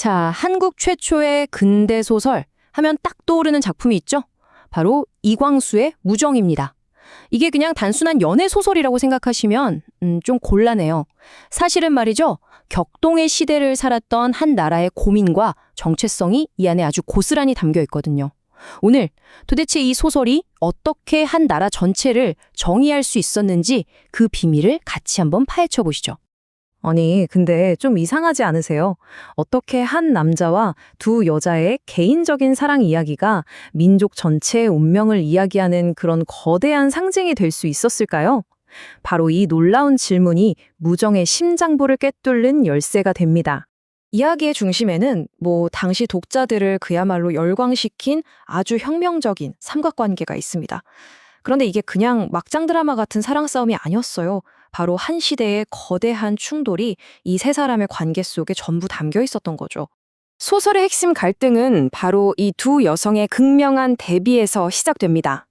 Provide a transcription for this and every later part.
자, 한국 최초의 근대 소설 하면 딱 떠오르는 작품이 있죠? 바로 이광수의 무정입니다. 이게 그냥 단순한 연애 소설이라고 생각하시면 좀 곤란해요. 사실은 말이죠. 격동의 시대를 살았던 한 나라의 고민과 정체성이 이 안에 아주 고스란히 담겨 있거든요. 오늘 도대체 이 소설이 어떻게 한 나라 전체를 정의할 수 있었는지 그 비밀을 같이 한번 파헤쳐 보시죠. 아니, 근데 좀 이상하지 않으세요? 어떻게 한 남자와 두 여자의 개인적인 사랑 이야기가 민족 전체의 운명을 이야기하는 그런 거대한 상징이 될 수 있었을까요? 바로 이 놀라운 질문이 무정의 심장부를 꿰뚫는 열쇠가 됩니다. 이야기의 중심에는 당시 독자들을 그야말로 열광시킨 아주 혁명적인 삼각관계가 있습니다. 그런데 이게 그냥 막장 드라마 같은 사랑 싸움이 아니었어요. 바로 한 시대의 거대한 충돌이 이 세 사람의 관계 속에 전부 담겨 있었던 거죠. 소설의 핵심 갈등은 바로 이 두 여성의 극명한 대비에서 시작됩니다.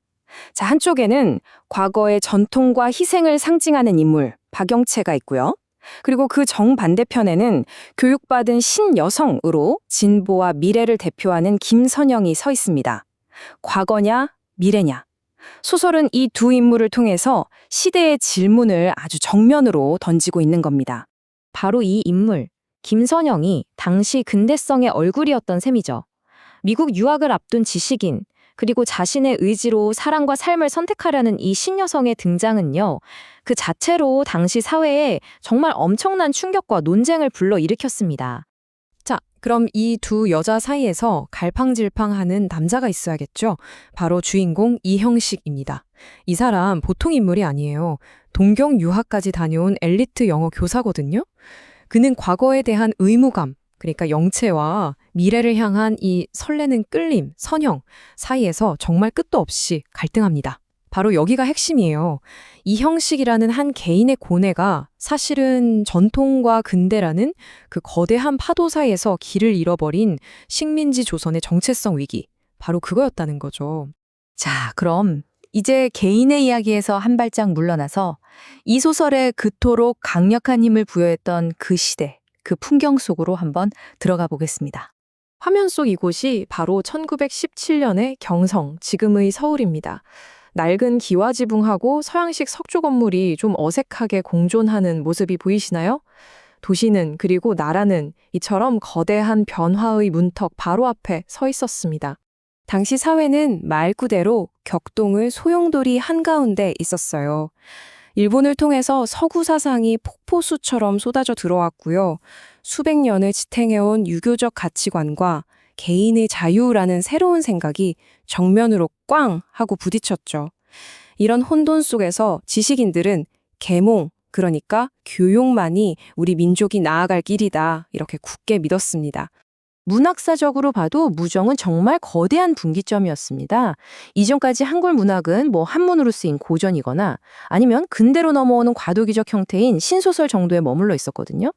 자, 한쪽에는 과거의 전통과 희생을 상징하는 인물, 박영채가 있고요. 그리고 그 정반대편에는 교육받은 신여성으로 진보와 미래를 대표하는 김선영이 서 있습니다. 과거냐, 미래냐. 소설은 이 두 인물을 통해서 시대의 질문을 아주 정면으로 던지고 있는 겁니다. 바로 이 인물, 김선영이 당시 근대성의 얼굴이었던 셈이죠. 미국 유학을 앞둔 지식인, 그리고 자신의 의지로 사랑과 삶을 선택하려는 이 신여성의 등장은요, 그 자체로 당시 사회에 정말 엄청난 충격과 논쟁을 불러일으켰습니다. 자, 그럼 이 두 여자 사이에서 갈팡질팡하는 남자가 있어야겠죠? 바로 주인공 이형식입니다. 이 사람 보통 인물이 아니에요. 동경 유학까지 다녀온 엘리트 영어 교사거든요. 그는 과거에 대한 의무감, 그러니까 영채와 미래를 향한 이 설레는 끌림, 선형 사이에서 정말 끝도 없이 갈등합니다. 바로 여기가 핵심이에요. 이형식이라는 한 개인의 고뇌가 사실은 전통과 근대라는 그 거대한 파도 사이에서 길을 잃어버린 식민지 조선의 정체성 위기, 바로 그거였다는 거죠. 자, 그럼 이제 개인의 이야기에서 한 발짝 물러나서 이 소설에 그토록 강력한 힘을 부여했던 그 시대, 그 풍경 속으로 한번 들어가 보겠습니다. 화면 속 이곳이 바로 1917년의 경성, 지금의 서울입니다. 낡은 기와지붕하고 서양식 석조 건물이 좀 어색하게 공존하는 모습이 보이시나요? 도시는 그리고 나라는 이처럼 거대한 변화의 문턱 바로 앞에 서 있었습니다. 당시 사회는 말 그대로 격동의 소용돌이 한가운데 있었어요. 일본을 통해서 서구 사상이 폭포수처럼 쏟아져 들어왔고요. 수백 년을 지탱해온 유교적 가치관과 개인의 자유라는 새로운 생각이 정면으로 꽝 하고 부딪혔죠. 이런 혼돈 속에서 지식인들은 계몽, 그러니까 교육만이 우리 민족이 나아갈 길이다, 이렇게 굳게 믿었습니다. 문학사적으로 봐도 무정은 정말 거대한 분기점이었습니다. 이전까지 한글 문학은 한문으로 쓰인 고전이거나 아니면 근대로 넘어오는 과도기적 형태인 신소설 정도에 머물러 있었거든요.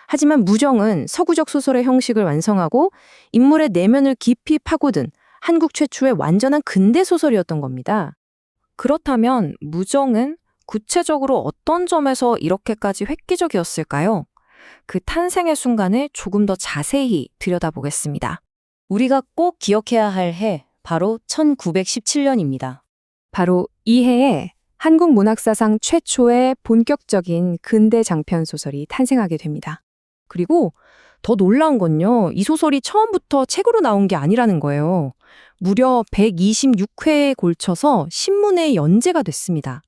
하지만 무정은 서구적 소설의 형식을 완성하고 인물의 내면을 깊이 파고든 한국 최초의 완전한 근대 소설이었던 겁니다. 그렇다면 무정은 구체적으로 어떤 점에서 이렇게까지 획기적이었을까요? 그 탄생의 순간을 조금 더 자세히 들여다보겠습니다. 우리가 꼭 기억해야 할 해, 바로 1917년입니다. 바로 이 해에 한국 문학사상 최초의 본격적인 근대 장편 소설이 탄생하게 됩니다. 그리고 더 놀라운 건요, 이 소설이 처음부터 책으로 나온 게 아니라는 거예요. 무려 126회에 걸쳐서 신문에 연재가 됐습니다.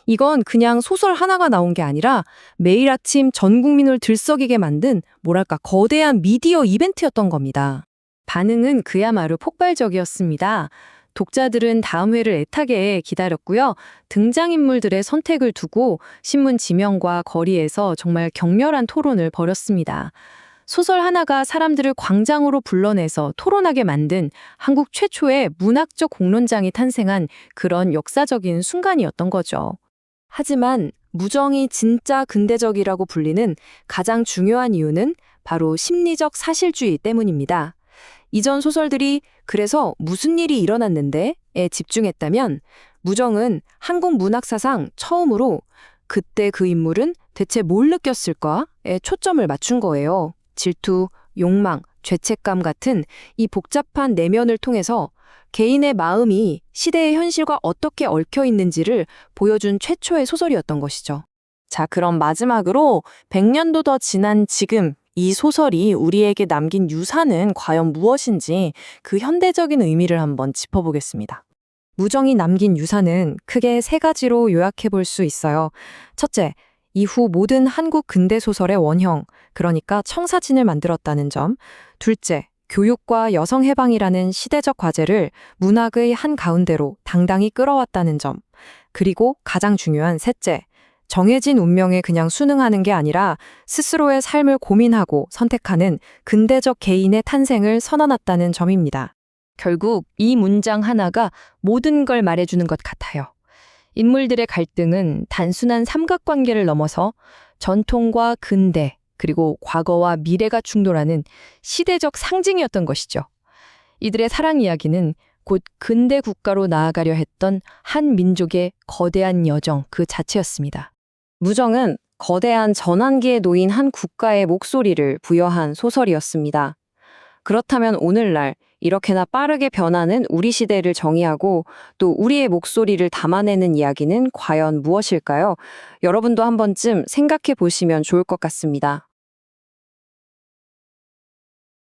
이건 그냥 소설 하나가 나온 게 아니라 매일 아침 전 국민을 들썩이게 만든 거대한 미디어 이벤트였던 겁니다. 반응은 그야말로 폭발적이었습니다. 독자들은 다음 회를 애타게 기다렸고요. 등장인물들의 선택을 두고 신문 지명과 거리에서 정말 격렬한 토론을 벌였습니다. 소설 하나가 사람들을 광장으로 불러내서 토론하게 만든 한국 최초의 문학적 공론장이 탄생한 그런 역사적인 순간이었던 거죠. 하지만 무정이 진짜 근대적이라고 불리는 가장 중요한 이유는 바로 심리적 사실주의 때문입니다. 이전 소설들이 그래서 무슨 일이 일어났는데에 집중했다면 무정은 한국 문학사상 처음으로 그때 그 인물은 대체 뭘 느꼈을까에 초점을 맞춘 거예요. 질투, 욕망, 죄책감 같은 이 복잡한 내면을 통해서 개인의 마음이 시대의 현실과 어떻게 얽혀 있는지를 보여준 최초의 소설이었던 것이죠. 자, 그럼 마지막으로 100년도 더 지난 지금 이 소설이 우리에게 남긴 유산은 과연 무엇인지 그 현대적인 의미를 한번 짚어보겠습니다. 무정이 남긴 유산은 크게 세 가지로 요약해 볼 수 있어요. 첫째, 이후 모든 한국 근대 소설의 원형, 그러니까 청사진을 만들었다는 점. 둘째, 교육과 여성 해방이라는 시대적 과제를 문학의 한가운데로 당당히 끌어왔다는 점. 그리고 가장 중요한 셋째, 정해진 운명에 그냥 순응하는 게 아니라 스스로의 삶을 고민하고 선택하는 근대적 개인의 탄생을 선언했다는 점입니다. 결국 이 문장 하나가 모든 걸 말해주는 것 같아요. 인물들의 갈등은 단순한 삼각관계를 넘어서 전통과 근대, 그리고 과거와 미래가 충돌하는 시대적 상징이었던 것이죠. 이들의 사랑 이야기는 곧 근대 국가로 나아가려 했던 한 민족의 거대한 여정 그 자체였습니다. 무정은 거대한 전환기에 놓인 한 국가의 목소리를 부여한 소설이었습니다. 그렇다면 오늘날 이렇게나 빠르게 변하는 우리 시대를 정의하고 또 우리의 목소리를 담아내는 이야기는 과연 무엇일까요? 여러분도 한 번쯤 생각해 보시면 좋을 것 같습니다.